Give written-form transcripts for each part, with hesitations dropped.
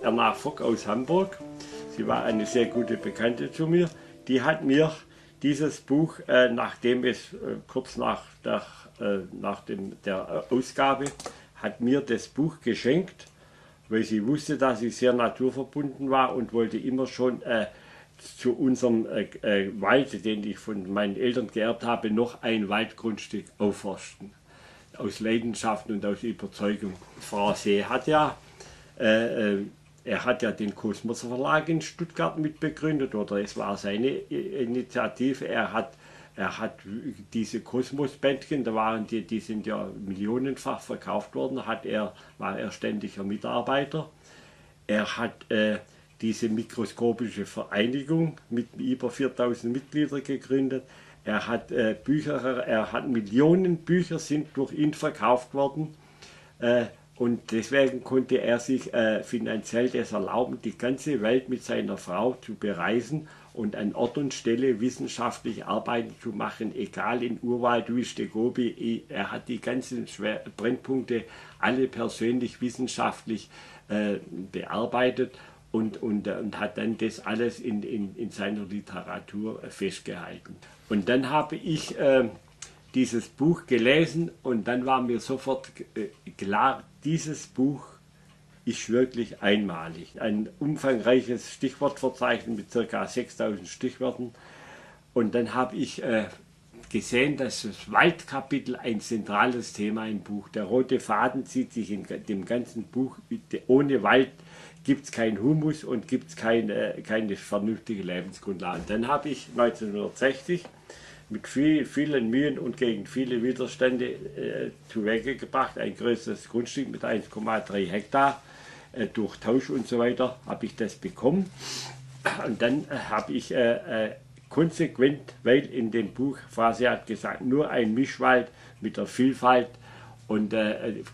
Erna Fock aus Hamburg. Sie war eine sehr gute Bekannte zu mir. Die hat mir dieses Buch, nachdem es kurz nach der Ausgabe, hat mir das Buch geschenkt, weil sie wusste, dass ich sehr naturverbunden war und wollte immer schon zu unserem Wald, den ich von meinen Eltern geerbt habe, noch ein Waldgrundstück aufforsten. Aus Leidenschaft und aus Überzeugung. Frau See hat ja, er hat ja den Kosmos Verlag in Stuttgart mitbegründet, oder es war seine Initiative. Er hat diese Kosmos-Bändchen, die sind ja millionenfach verkauft worden, war er ständiger Mitarbeiter. Er hat diese mikroskopische Vereinigung mit über 4000 Mitgliedern gegründet. Er hat Millionen Bücher sind durch ihn verkauft worden. Und deswegen konnte er sich finanziell das erlauben, die ganze Welt mit seiner Frau zu bereisen und an Ort und Stelle wissenschaftliche Arbeiten zu machen, egal in Urwald, Wüste, Gobi. Er hat die ganzen Brennpunkte alle persönlich wissenschaftlich bearbeitet und hat dann das alles in seiner Literatur festgehalten. Und dann habe ich dieses Buch gelesen und dann war mir sofort klar, dieses Buch ist wirklich einmalig. Ein umfangreiches Stichwortverzeichnis mit ca. 6000 Stichworten. Und dann habe ich gesehen, dass das Waldkapitel ein zentrales Thema im Buch. Der rote Faden zieht sich in dem ganzen Buch. Ohne Wald gibt es keinen Humus und gibt es keine vernünftige Lebensgrundlage. Dann habe ich 1960 mit vielen Mühen und gegen viele Widerstände zu Wege gebracht, ein größeres Grundstück mit 1,3 Hektar, durch Tausch und so weiter habe ich das bekommen. Und dann habe ich konsequent, weil in dem Buch, Frase hat gesagt, nur ein Mischwald mit der Vielfalt und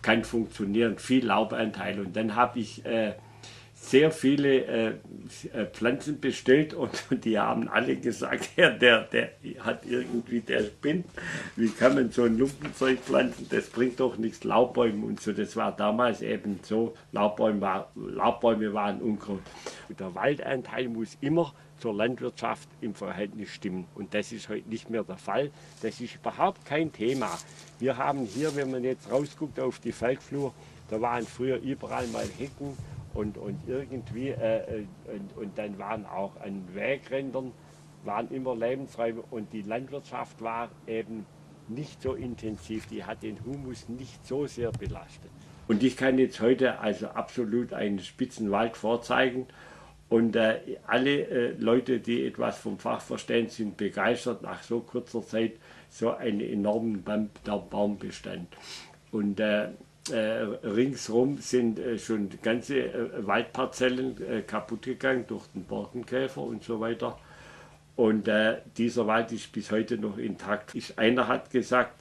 kann funktionieren, viel Laubanteil. Und dann habe ich sehr viele Pflanzen bestellt und die haben alle gesagt, ja, der hat irgendwie, der spinnt. Wie kann man so ein Lumpenzeug pflanzen? Das bringt doch nichts, Laubbäume und so. Das war damals eben so, Laubbäume waren Unkraut. Und der Waldanteil muss immer zur Landwirtschaft im Verhältnis stimmen. Und das ist heute nicht mehr der Fall. Das ist überhaupt kein Thema. Wir haben hier, wenn man jetzt rausguckt auf die Feldflur, da waren früher überall mal Hecken. Und irgendwie, und dann waren auch an Wegrändern waren immer Lebensräume und die Landwirtschaft war eben nicht so intensiv, die hat den Humus nicht so sehr belastet. Und ich kann jetzt heute also absolut einen Spitzenwald vorzeigen und alle Leute, die etwas vom Fach verstehen, sind begeistert nach so kurzer Zeit so einen enormen Baumbestand. Und ringsrum sind schon ganze Waldparzellen kaputt gegangen durch den Borkenkäfer und so weiter. Und dieser Wald ist bis heute noch intakt. Einer hat gesagt,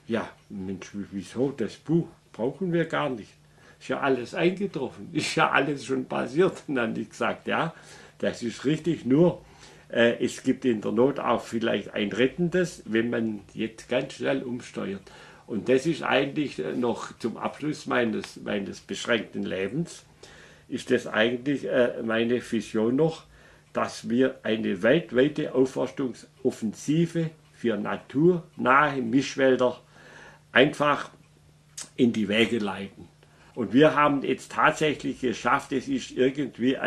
ja Mensch, wieso, das Buch brauchen wir gar nicht. Ist ja alles eingetroffen, ist ja alles schon passiert. Und dann habe ich gesagt, ja, das ist richtig, nur es gibt in der Not auch vielleicht ein Rettendes, wenn man jetzt ganz schnell umsteuert. Und das ist eigentlich noch zum Abschluss meines beschränkten Lebens, ist das eigentlich meine Vision noch, dass wir eine weltweite Aufforstungsoffensive für naturnahe Mischwälder einfach in die Wege leiten. Und wir haben jetzt tatsächlich geschafft, es ist irgendwie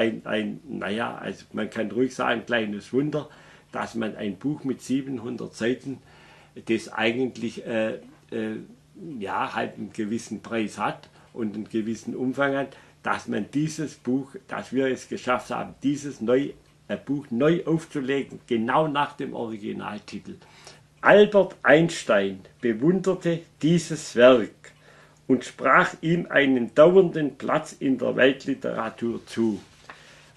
naja, also man kann ruhig sagen, ein kleines Wunder, dass man ein Buch mit 700 Seiten, das eigentlich ja, halt einen gewissen Preis hat und einen gewissen Umfang hat, dass man dieses Buch, dass wir es geschafft haben, dieses Buch neu aufzulegen, genau nach dem Originaltitel. Albert Einstein bewunderte dieses Werk und sprach ihm einen dauernden Platz in der Weltliteratur zu.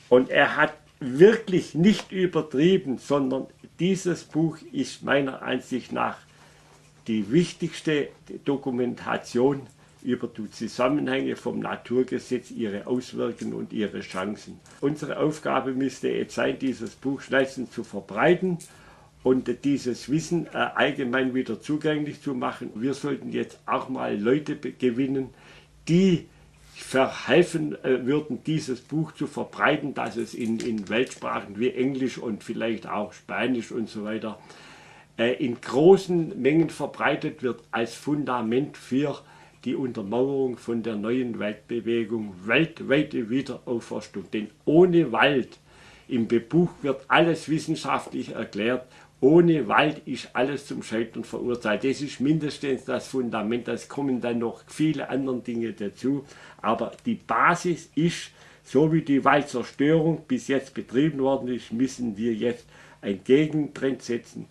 Und er hat wirklich nicht übertrieben, sondern dieses Buch ist meiner Ansicht nach die wichtigste Dokumentation über die Zusammenhänge vom Naturgesetz, ihre Auswirkungen und ihre Chancen. Unsere Aufgabe müsste jetzt sein, dieses Buch schnellstens zu verbreiten und dieses Wissen allgemein wieder zugänglich zu machen. Wir sollten jetzt auch mal Leute gewinnen, die verhelfen würden, dieses Buch zu verbreiten, dass es in Weltsprachen wie Englisch und vielleicht auch Spanisch und so weiter in großen Mengen verbreitet wird als Fundament für die Untermauerung von der neuen Weltbewegung, weltweite Wiederauferstehung. Denn ohne Wald, im Buch wird alles wissenschaftlich erklärt, ohne Wald ist alles zum Scheitern verurteilt. Das ist mindestens das Fundament, es kommen dann noch viele andere Dinge dazu. Aber die Basis ist, so wie die Waldzerstörung bis jetzt betrieben worden ist, müssen wir jetzt einen Gegentrend setzen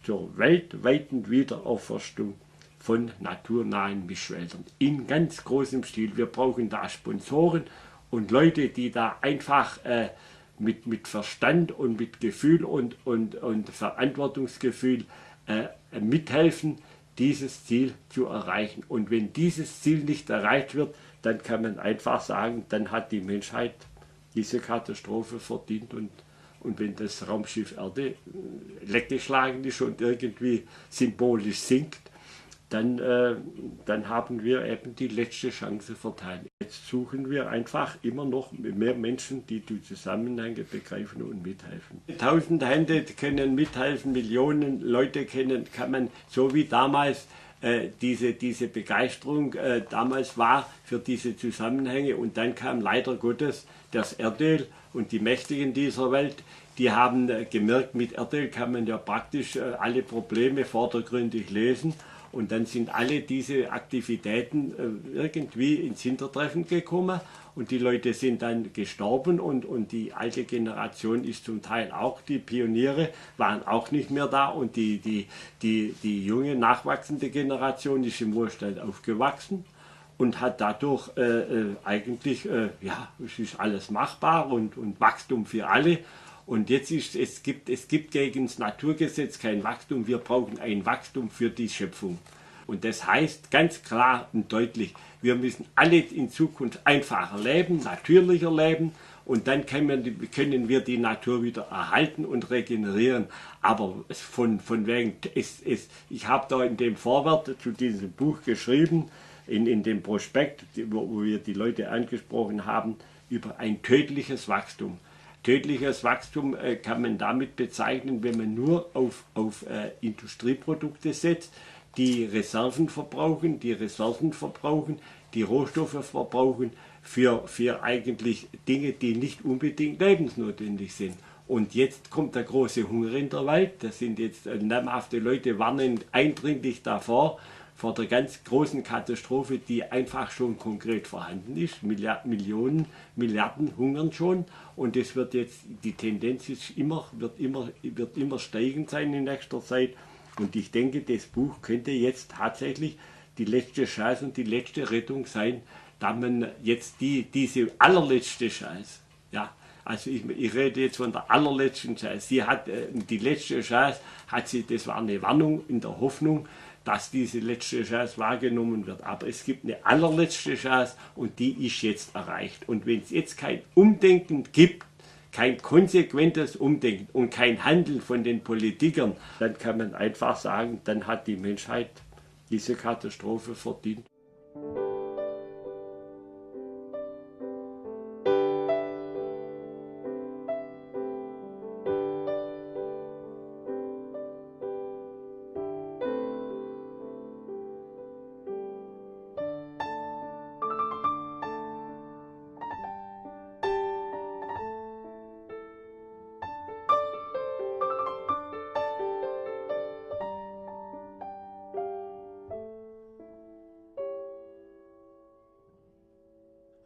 zur weltweiten Wiederauferstehung von naturnahen Mischwäldern in ganz großem Stil. Wir brauchen da Sponsoren und Leute, die da einfach mit Verstand und mit Gefühl und Verantwortungsgefühl mithelfen, dieses Ziel zu erreichen. Und wenn dieses Ziel nicht erreicht wird, dann kann man einfach sagen, dann hat die Menschheit diese Katastrophe verdient. Und wenn das Raumschiff Erde weggeschlagen ist und irgendwie symbolisch sinkt, dann haben wir eben die letzte Chance vertan. Jetzt suchen wir einfach immer noch mehr Menschen, die die Zusammenhänge begreifen und mithelfen. Tausende Hände können mithelfen, Millionen Leute kann man, so wie damals diese Begeisterung damals war für diese Zusammenhänge. Und dann kam leider Gottes das Erdöl und die Mächtigen dieser Welt, die haben gemerkt, mit Erdöl kann man ja praktisch alle Probleme vordergründig lösen. Und dann sind alle diese Aktivitäten irgendwie ins Hintertreffen gekommen und die Leute sind dann gestorben und die alte Generation ist zum Teil auch, die Pioniere waren auch nicht mehr da und die junge, nachwachsende Generation ist im Wohlstand aufgewachsen und hat dadurch eigentlich, ja, es ist alles machbar und Wachstum für alle. Und jetzt es gibt gegen das Naturgesetz kein Wachstum, wir brauchen ein Wachstum für die Schöpfung. Und das heißt ganz klar und deutlich, wir müssen alle in Zukunft einfacher leben, natürlicher leben und dann können wir die Natur wieder erhalten und regenerieren. Aber von wegen, ich habe da in dem Vorwort zu diesem Buch geschrieben, in dem Prospekt, wo wir die Leute angesprochen haben, über ein tödliches Wachstum. Tödliches Wachstum kann man damit bezeichnen, wenn man nur auf Industrieprodukte setzt, die Ressourcen verbrauchen, die Rohstoffe verbrauchen für eigentlich Dinge, die nicht unbedingt lebensnotwendig sind. Und jetzt kommt der große Hunger in der Welt. Das sind jetzt namhafte Leute, warnen eindringlich davor, vor der ganz großen Katastrophe, die einfach schon konkret vorhanden ist. Milliarden hungern schon und es wird jetzt, die Tendenz ist wird immer steigend sein in nächster Zeit. Und ich denke, das Buch könnte jetzt tatsächlich die letzte Chance und die letzte Rettung sein, da man jetzt diese allerletzte Chance, ja, also ich rede jetzt von der allerletzten Chance, sie hat die letzte Chance, das war eine Warnung in der Hoffnung, dass diese letzte Chance wahrgenommen wird. Aber es gibt eine allerletzte Chance und die ist jetzt erreicht. Und wenn es jetzt kein Umdenken gibt, kein konsequentes Umdenken und kein Handeln von den Politikern, dann kann man einfach sagen, dann hat die Menschheit diese Katastrophe verdient.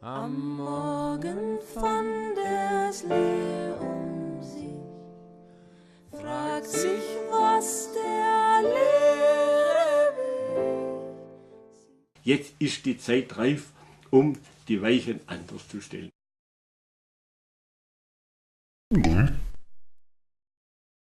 Am Morgen fand er's leer sich, fragt sich, was der Lehrer will. Jetzt ist die Zeit reif, um die Weichen anders zu stellen.